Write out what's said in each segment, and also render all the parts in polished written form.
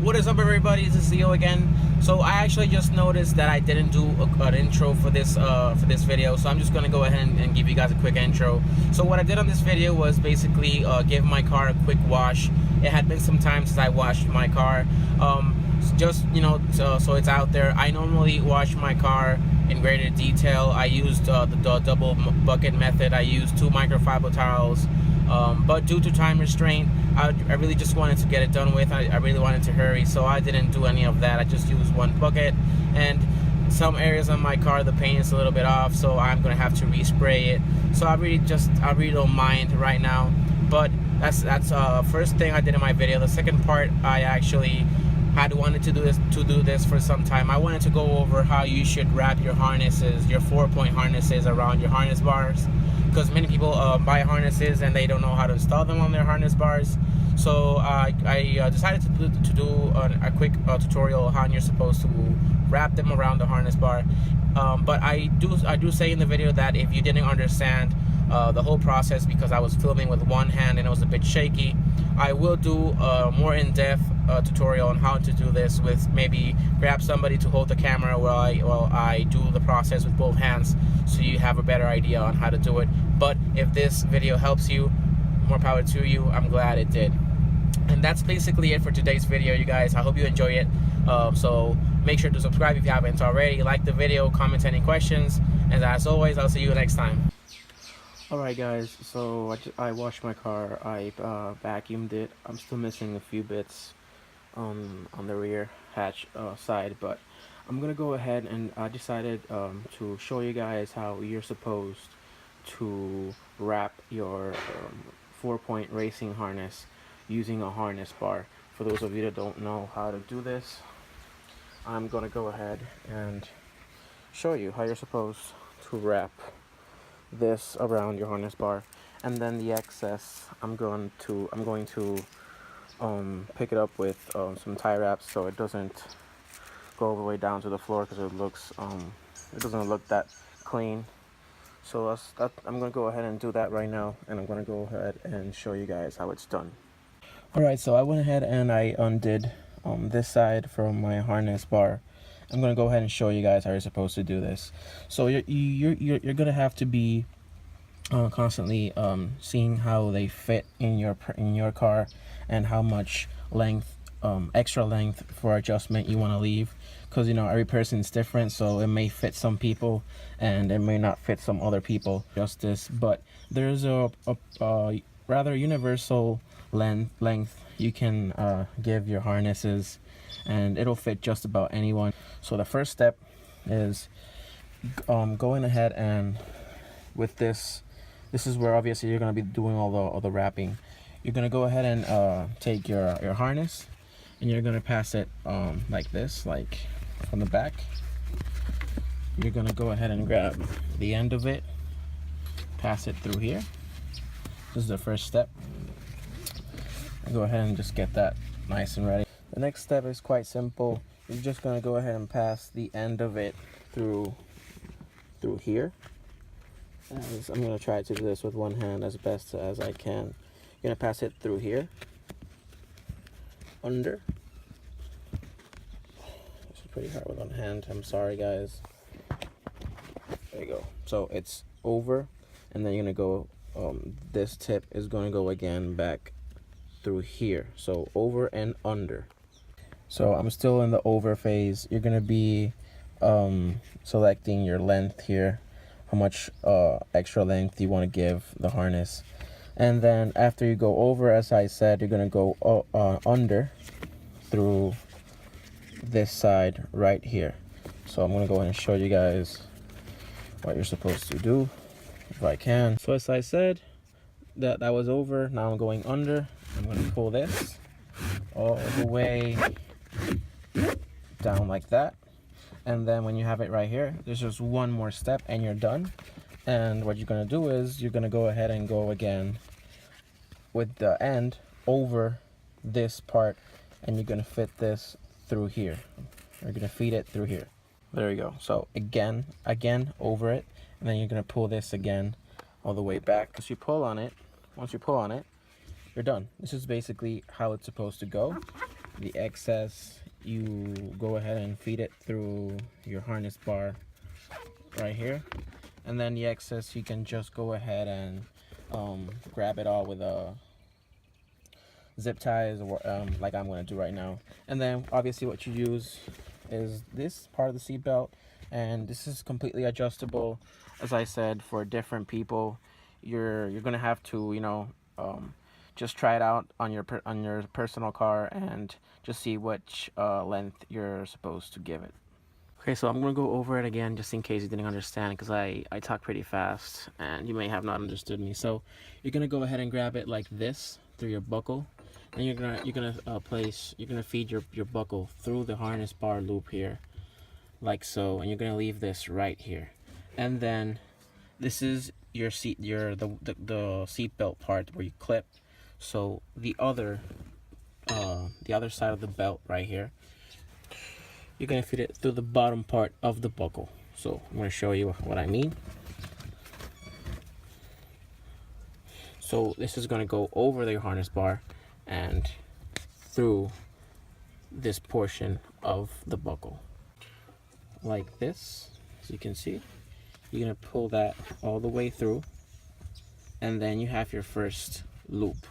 What is up, everybody? This is Leo again. So I actually just noticed that I didn't do an intro for this video, so I'm just gonna go ahead and give you guys a quick intro. So what I did on this video was basically give my car a quick wash. It had been some time since I washed my car. Just so it's out there. I normally wash my car in greater detail. I used the double bucket method. I used 2 microfiber towels. But due to time restraint, I really just wanted to get it done with. I really wanted to hurry, so I didn't do any of that. I just used 1 bucket, and some areas on my car the paint is a little bit off, so I'm gonna have to respray it. So I really don't mind right now. But that's first thing I did in my video. The second part, I actually had wanted to do this for some time. I wanted to go over how you should wrap your harnesses, your 4-point harnesses around your harness bars, because many people buy harnesses and they don't know how to install them on their harness bars. So I decided to do a quick tutorial how you're supposed to wrap them around the harness bar. But I do say in the video that if you didn't understand the whole process, because I was filming with one hand and it was a bit shaky, I will do a more in-depth tutorial on how to do this, with maybe grab somebody to hold the camera while I do the process with both hands, so you have a better idea on how to do it. But if this video helps you, more power to you. I'm glad it did. And that's basically it for today's video, you guys. I hope you enjoy it. So make sure to subscribe if you haven't already. Like the video, comment any questions, and as always, I'll see you next time. Alright guys, so I washed my car, I vacuumed it. I'm still missing a few bits on the rear hatch side, but I'm gonna go ahead, and I decided to show you guys how you're supposed to wrap your 4-point racing harness using a harness bar. For those of you that don't know how to do this, I'm gonna go ahead and show you how you're supposed to wrap this around your harness bar, and then the excess I'm going to pick it up with some tie wraps, so it doesn't go all the way down to the floor, because it doesn't look that clean. So I'm gonna go ahead and do that right now, and I'm gonna go ahead and show you guys how it's done. Alright, so I went ahead and I undid this side from my harness bar. I'm gonna go ahead and show you guys how you're supposed to do this. So you're gonna have to be constantly seeing how they fit in your car, and how much length, extra length for adjustment you want to leave, because every person is different, so it may fit some people and it may not fit some other people. Just this, but there's a rather universal length you can give your harnesses, and it'll fit just about anyone. So the first step is going ahead, and with this is where obviously you're going to be doing all the wrapping. You're going to go ahead and take your harness, and you're going to pass it like this, like from the back. You're going to go ahead and grab the end of it, pass it through here. This is the first step. Go ahead and just get that nice and ready. The next step is quite simple. You're just going to go ahead and pass the end of it through here. I'm going to try to do this with one hand as best as I can. You're going to pass it through here, under. This is pretty hard with one hand, I'm sorry guys. There you go. So it's over, and then you're going to go, this tip is going to go again back through here. So over and under. So I'm still in the over phase. You're going to be selecting your length here, how much extra length you want to give the harness, and then after you go over, as I said, you're going to go under through this side right here. So I'm going to go ahead and show you guys what you're supposed to do if I can. So as I said, that was over. Now I'm going under. I'm going to pull this all the way down like that. And then when you have it right here, there's just one more step and you're done. And what you're going to do is you're going to go ahead and go again with the end over this part, and you're going to fit this through here. You're going to feed it through here. There you go. So again over it, and then you're going to pull this again all the way back. Once you pull on it, you're done. This is basically how it's supposed to go. the excess, you go ahead and feed it through your harness bar right here, and then the excess you can just go ahead and grab it all with a zip ties, or like I'm going to do right now. And then obviously what you use is this part of the seat belt, and this is completely adjustable. As I said, for different people, you're going to have to, you know, just try it out on your personal car and just see which length you're supposed to give it. Okay, so I'm going to go over it again just in case you didn't understand, because I talk pretty fast and you may have not understood me. So you're going to go ahead and grab it like this through your buckle, and you're gonna feed your buckle through the harness bar loop here, like so, and you're gonna leave this right here. And then this is your the seat belt part where you clip. So the other side of the belt right here, you're gonna feed it through the bottom part of the buckle. So I'm gonna show you what I mean. So this is gonna go over the harness bar and through this portion of the buckle, like this. As you can see, you're gonna pull that all the way through, and then you have your first loop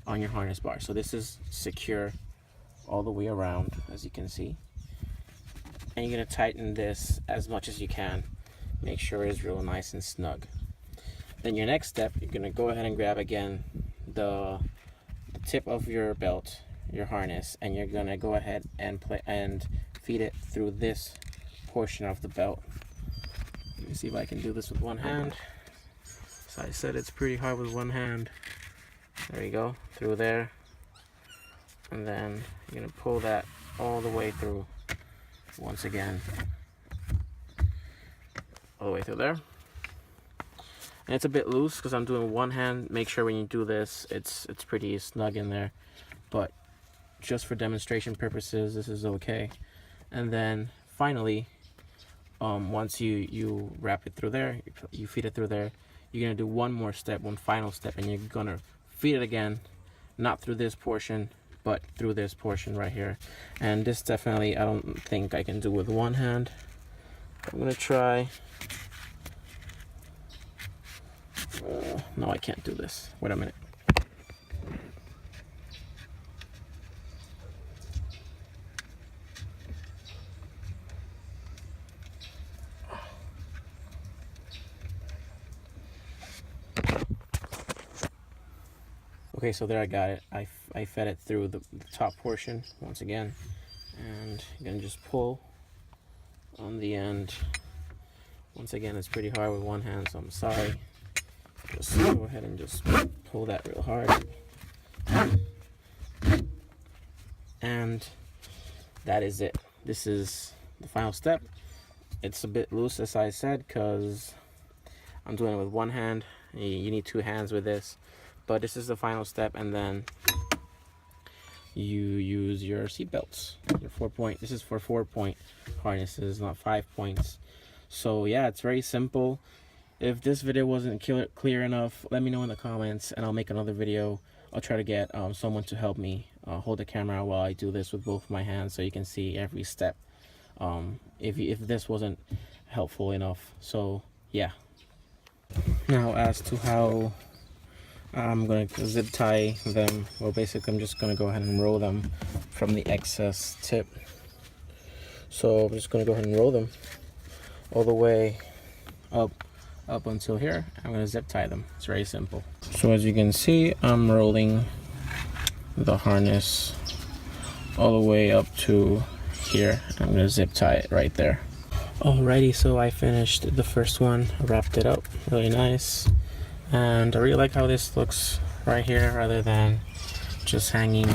on your harness bar. So this is secure all the way around, as you can see, and you're gonna tighten this as much as you can, make sure it's real nice and snug. Then your next step, you're gonna go ahead and grab again the tip of your belt, your harness, and you're gonna go ahead and feed it through this portion of the belt. Let me see if I can do this with one hand. So I said it's pretty hard with one hand. There you go, through there, and then you're gonna pull that all the way through once again, all the way through there. And it's a bit loose because I'm doing one hand. Make sure when you do this, it's pretty snug in there. But just for demonstration purposes, this is okay. And then finally, once you wrap it through there, you feed it through there, you're gonna do one more step, one final step, and you're gonna feed it again, not through this portion, but through this portion right here. And this definitely, I don't think I can do with one hand. I'm gonna try. No, I can't do this. Wait a minute. Okay, so there I got it. I fed it through the top portion once again, and you're gonna just pull on the end. Once again, it's pretty hard with one hand, so I'm sorry. Just go ahead and just pull that real hard. And that is it. This is the final step. It's a bit loose, as I said, because I'm doing it with one hand. You need two hands with this. But this is the final step, and then you use your seat belts. Your 4-point. This is for 4-point harnesses, not 5 points. So yeah, it's very simple. If this video wasn't clear enough, let me know in the comments, and I'll make another video. I'll try to get someone to help me hold the camera while I do this with both my hands, so you can see every step. If this wasn't helpful enough. So yeah. Now as to how I'm going to zip tie them, well, basically I'm just going to go ahead and roll them from the excess tip. So I'm just going to go ahead and roll them all the way up until here. I'm going to zip tie them. It's very simple. So as you can see, I'm rolling the harness all the way up to here. I'm going to zip tie it right there. Alrighty, so I finished the first one, wrapped it up really nice, and I really like how this looks right here rather than just hanging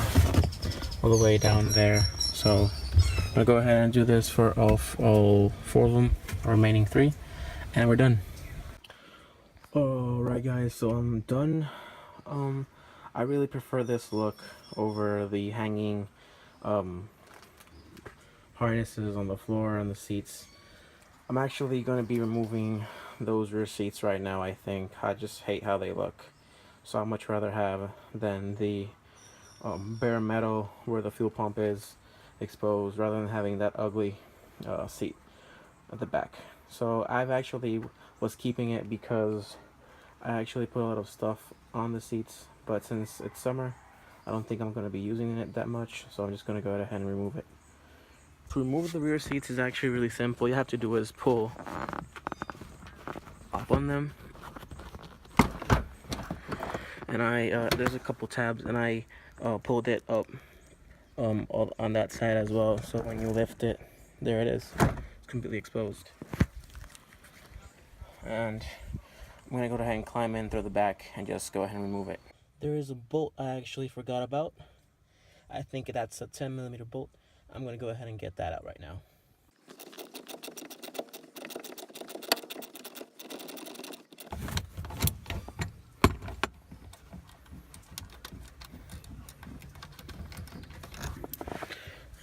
all the way down there. So I'm gonna go ahead and do this for all 4 of them, or remaining 3, and we're done. Alright guys, so I'm done. I really prefer this look over the hanging harnesses on the floor and the seats. I'm actually going to be removing those rear seats right now, I think. I just hate how they look. So I'd much rather have than the bare metal where the fuel pump is exposed, rather than having that ugly seat at the back. So I've actually was keeping it because I actually put a lot of stuff on the seats, but since it's summer, I don't think I'm going to be using it that much, so I'm just going to go ahead and remove it. To remove the rear seats is actually really simple. You have to do is pull up on them, and there's a couple tabs, and I pulled it up on that side as well, so when you lift it, there it is, it's completely exposed. And I'm gonna go ahead and climb in through the back and just go ahead and remove it. There is a bolt I actually forgot about. I think that's a 10mm bolt. I'm gonna go ahead and get that out right now.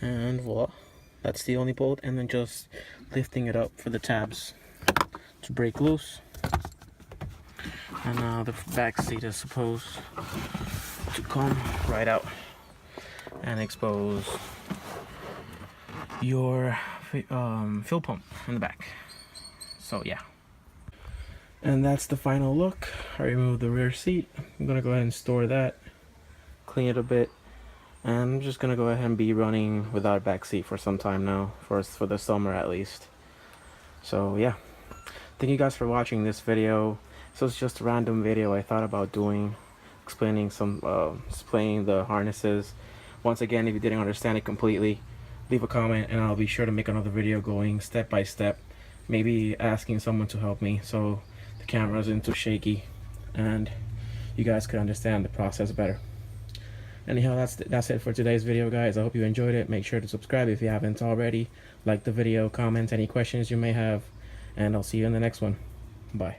And voila, that's the only bolt, and then just lifting it up for the tabs to break loose. And now the back seat is supposed to come right out and expose your fuel pump in the back. So yeah, and that's the final look. I removed the rear seat. I'm gonna go ahead and store that, clean it a bit, and I'm just gonna go ahead and be running without a back seat for some time now, for the summer at least. So yeah, thank you guys for watching this video. So it's just a random video I thought about doing, explaining the harnesses. Once again, if you didn't understand it completely, leave a comment and I'll be sure to make another video going step by step, maybe asking someone to help me so the camera isn't too shaky and you guys could understand the process better. Anyhow, that's it for today's video, guys. I hope you enjoyed it. Make sure to subscribe if you haven't already, like the video, comment any questions you may have, and I'll see you in the next one. Bye.